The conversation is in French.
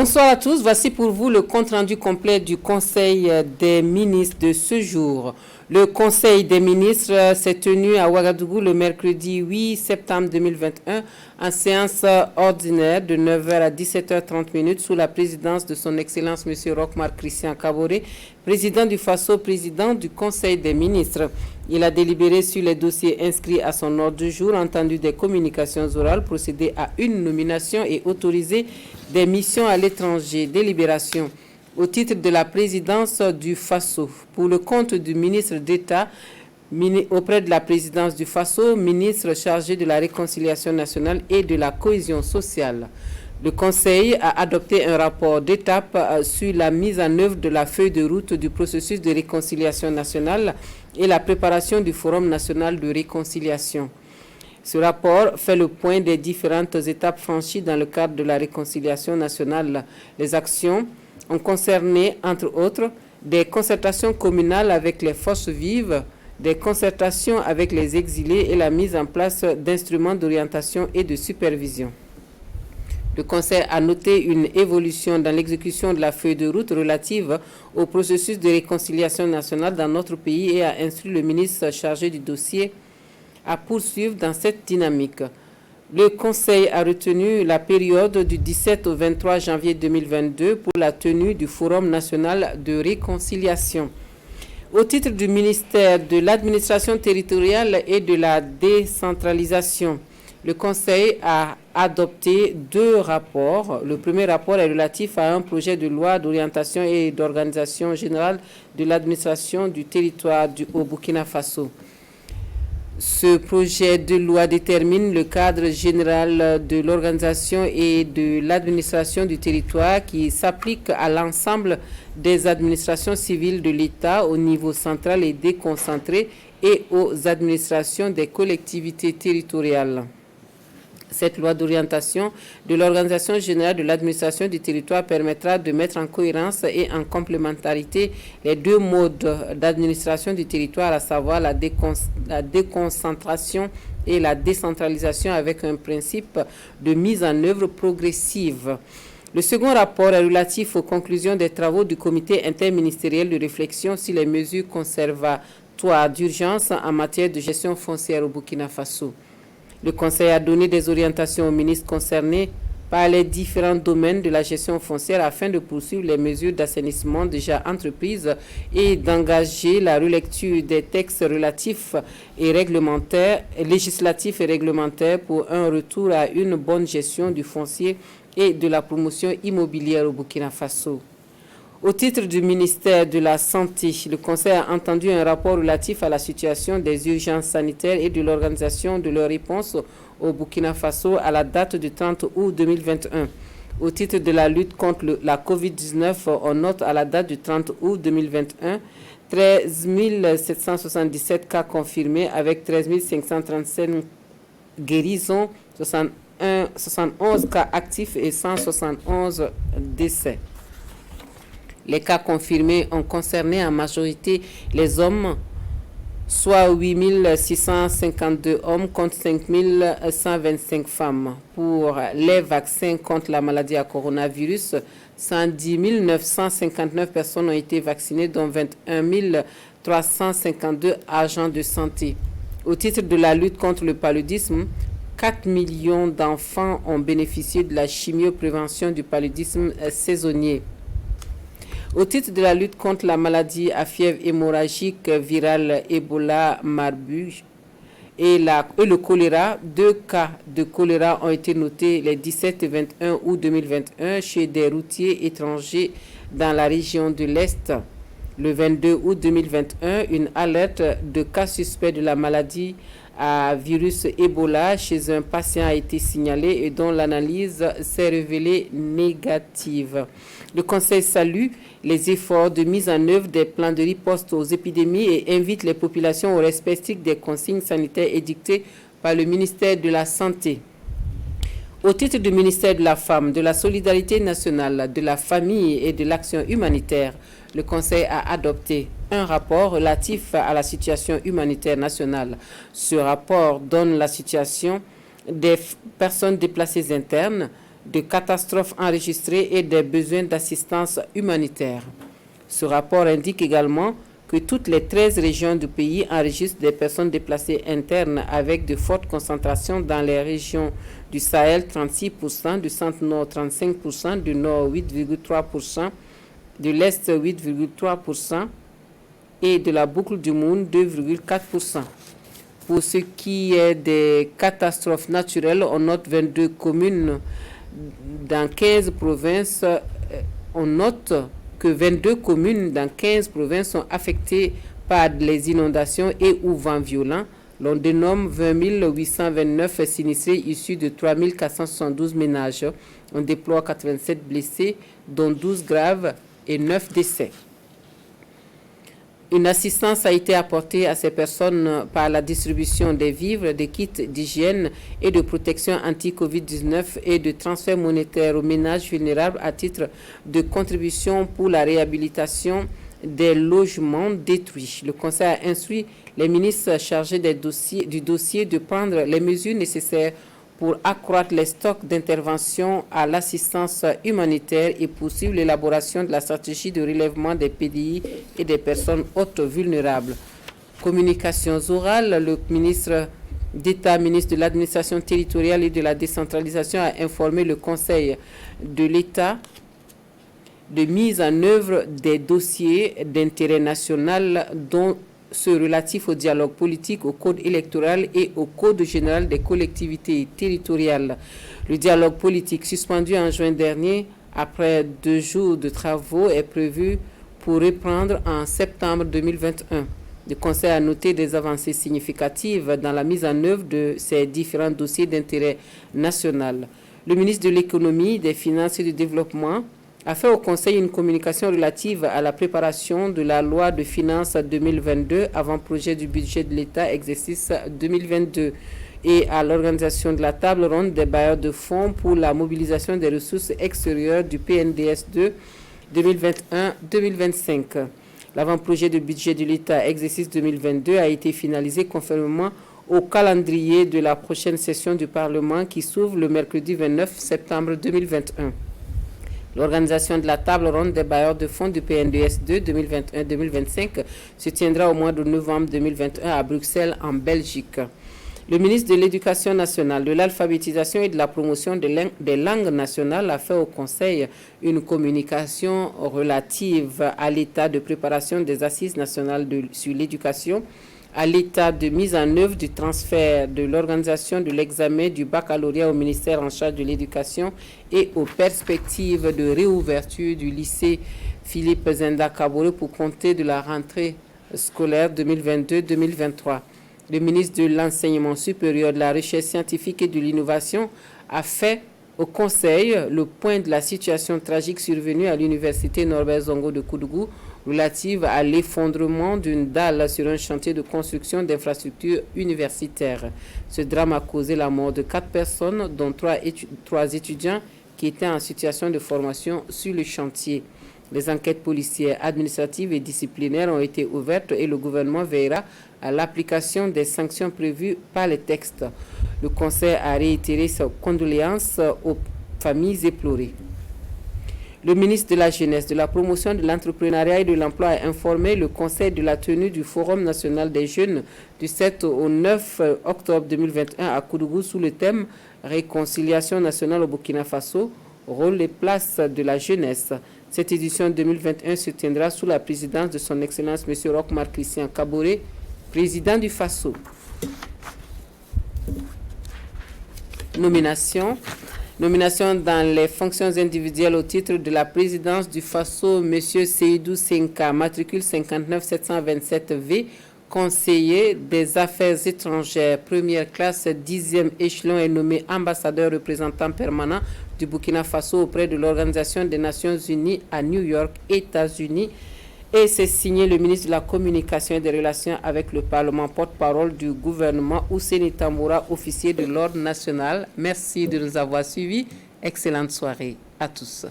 Bonsoir à tous, voici pour vous le compte-rendu complet du Conseil des ministres de ce jour. Le Conseil des ministres s'est tenu à Ouagadougou le mercredi 8 septembre 2021 en séance ordinaire de 9h à 17h30 sous la présidence de son Excellence M. Rochmar Christian Kaboré, président du FASO, président du Conseil des ministres. Il a délibéré sur les dossiers inscrits à son ordre du jour, entendu des communications orales, procédé à une nomination et autorisé des missions à l'étranger. Délibération au titre de la présidence du FASO. Pour le compte du ministre d'État auprès de la présidence du FASO, ministre chargé de la réconciliation nationale et de la cohésion sociale. Le Conseil a adopté un rapport d'étape sur la mise en œuvre de la feuille de route du processus de réconciliation nationale et la préparation du Forum national de réconciliation. Ce rapport fait le point des différentes étapes franchies dans le cadre de la réconciliation nationale. Les actions ont concerné, entre autres, des concertations communales avec les forces vives, des concertations avec les exilés et la mise en place d'instruments d'orientation et de supervision. Le Conseil a noté une évolution dans l'exécution de la feuille de route relative au processus de réconciliation nationale dans notre pays et a instruit le ministre chargé du dossier à poursuivre dans cette dynamique. Le Conseil a retenu la période du 17 au 23 janvier 2022 pour la tenue du Forum national de réconciliation. Au titre du ministère de l'administration territoriale et de la décentralisation, le Conseil a adopté 2 rapports. Le premier rapport est relatif à un projet de loi d'orientation et d'organisation générale de l'administration du territoire au Burkina Faso. Ce projet de loi détermine le cadre général de l'organisation et de l'administration du territoire qui s'applique à l'ensemble des administrations civiles de l'État au niveau central et déconcentré et aux administrations des collectivités territoriales. Cette loi d'orientation de l'organisation générale de l'administration du territoire permettra de mettre en cohérence et en complémentarité les 2 modes d'administration du territoire, à savoir la déconcentration et la décentralisation avec un principe de mise en œuvre progressive. Le second rapport est relatif aux conclusions des travaux du comité interministériel de réflexion sur les mesures conservatoires d'urgence en matière de gestion foncière au Burkina Faso. Le Conseil a donné des orientations aux ministres concernés par les différents domaines de la gestion foncière afin de poursuivre les mesures d'assainissement déjà entreprises et d'engager la relecture des textes relatifs et législatifs et réglementaires pour un retour à une bonne gestion du foncier et de la promotion immobilière au Burkina Faso. Au titre du ministère de la Santé, le Conseil a entendu un rapport relatif à la situation des urgences sanitaires et de l'organisation de leur réponse au Burkina Faso à la date du 30 août 2021. Au titre de la lutte contre la COVID-19, on note à la date du 30 août 2021 13 777 cas confirmés avec 13 537 guérisons, 71 cas actifs et 171 décès. Les cas confirmés ont concerné en majorité les hommes, soit 8 652 hommes contre 5 125 femmes. Pour les vaccins contre la maladie à coronavirus, 110 959 personnes ont été vaccinées, dont 21 352 agents de santé. Au titre de la lutte contre le paludisme, 4 millions d'enfants ont bénéficié de la chimioprévention du paludisme saisonnier. Au titre de la lutte contre la maladie à fièvre hémorragique virale Ebola Marburg et le choléra, 2 cas de choléra ont été notés les 17 et 21 août 2021 chez des routiers étrangers dans la région de l'Est. Le 22 août 2021, une alerte de cas suspects de la maladie à virus Ebola chez un patient a été signalée et dont l'analyse s'est révélée négative. Le Conseil salue les efforts de mise en œuvre des plans de riposte aux épidémies et invite les populations au respect strict des consignes sanitaires édictées par le ministère de la Santé. Au titre du ministère de la Femme, de la Solidarité nationale, de la Famille et de l'Action humanitaire, le Conseil a adopté un rapport relatif à la situation humanitaire nationale. Ce rapport donne la situation des personnes déplacées internes, de catastrophes enregistrées et des besoins d'assistance humanitaire. Ce rapport indique également que toutes les 13 régions du pays enregistrent des personnes déplacées internes avec de fortes concentrations dans les régions du Sahel 36%, du centre-nord 35%, du nord 8,3%, de l'est 8,3% et de la boucle du Monde 2,4%. Pour ce qui est des catastrophes naturelles, on note 22 communes dans 15 provinces. On note que 22 communes dans 15 provinces sont affectées par les inondations et ou vents violents. L'on dénomme 20 829 sinistrés issus de 3 472 ménages. On déploie 87 blessés, dont 12 graves et 9 décès. Une assistance a été apportée à ces personnes par la distribution des vivres, des kits d'hygiène et de protection anti-Covid-19 et de transfert monétaire aux ménages vulnérables à titre de contribution pour la réhabilitation des logements détruits. Le Conseil a instruit les ministres chargés du dossier de prendre les mesures nécessaires pour accroître les stocks d'intervention à l'assistance humanitaire et poursuivre l'élaboration de la stratégie de relèvement des PDI et des personnes hautes vulnérables. Communications orales, le ministre d'État, ministre de l'Administration territoriale et de la décentralisation a informé le Conseil de l'État de mise en œuvre des dossiers d'intérêt national dont ceux relatifs au dialogue politique, au code électoral et au code général des collectivités territoriales. Le dialogue politique suspendu en juin dernier, après 2 jours de travaux, est prévu pour reprendre en septembre 2021. Le Conseil a noté des avancées significatives dans la mise en œuvre de ces différents dossiers d'intérêt national. Le ministre de l'Économie, des Finances et du Développement a fait au Conseil une communication relative à la préparation de la loi de finances 2022 avant projet du budget de l'État exercice 2022 et à l'organisation de la table ronde des bailleurs de fonds pour la mobilisation des ressources extérieures du PNDS 2 2021-2025. L'avant-projet de budget de l'État exercice 2022 a été finalisé conformément au calendrier de la prochaine session du Parlement qui s'ouvre le mercredi 29 septembre 2021. L'organisation de la table ronde des bailleurs de fonds du PNDS 2 2021-2025 se tiendra au mois de novembre 2021 à Bruxelles, en Belgique. Le ministre de l'Éducation nationale, de l'alphabétisation et de la promotion des langues nationales a fait au Conseil une communication relative à l'état de préparation des assises nationales sur l'éducation, à l'état de mise en œuvre du transfert de l'organisation de l'examen du baccalauréat au ministère en charge de l'éducation et aux perspectives de réouverture du lycée Philippe Zenda Kabore pour compter de la rentrée scolaire 2022-2023. Le ministre de l'Enseignement supérieur, de la Recherche scientifique et de l'Innovation a fait au Conseil le point de la situation tragique survenue à l'université Norbert Zongo de Koudougou relative à l'effondrement d'une dalle sur un chantier de construction d'infrastructures universitaires. Ce drame a causé la mort de 4 personnes, dont 3 étudiants qui étaient en situation de formation sur le chantier. Les enquêtes policières, administratives et disciplinaires ont été ouvertes et le gouvernement veillera à l'application des sanctions prévues par les textes. Le Conseil a réitéré ses condoléances aux familles éplorées. Le ministre de la Jeunesse, de la Promotion de l'Entrepreneuriat et de l'Emploi a informé le Conseil de la tenue du Forum national des jeunes du 7 au 9 octobre 2021 à Koudougou sous le thème « Réconciliation nationale au Burkina Faso, rôle et place de la jeunesse ». Cette édition 2021 se tiendra sous la présidence de son Excellence M. Roch-Marc Christian Kabore, président du Faso. Nomination dans les fonctions individuelles au titre de la présidence du Faso, M. Seydou Senka, matricule 59727V, conseiller des affaires étrangères, première classe, 10e échelon, est nommé ambassadeur représentant permanent du Burkina Faso auprès de l'Organisation des Nations Unies à New York, États-Unis. Et c'est signé le ministre de la Communication et des Relations avec le Parlement, porte-parole du gouvernement, Ousseini Tamboura, officier de l'Ordre national. Merci de nous avoir suivis. Excellente soirée à tous.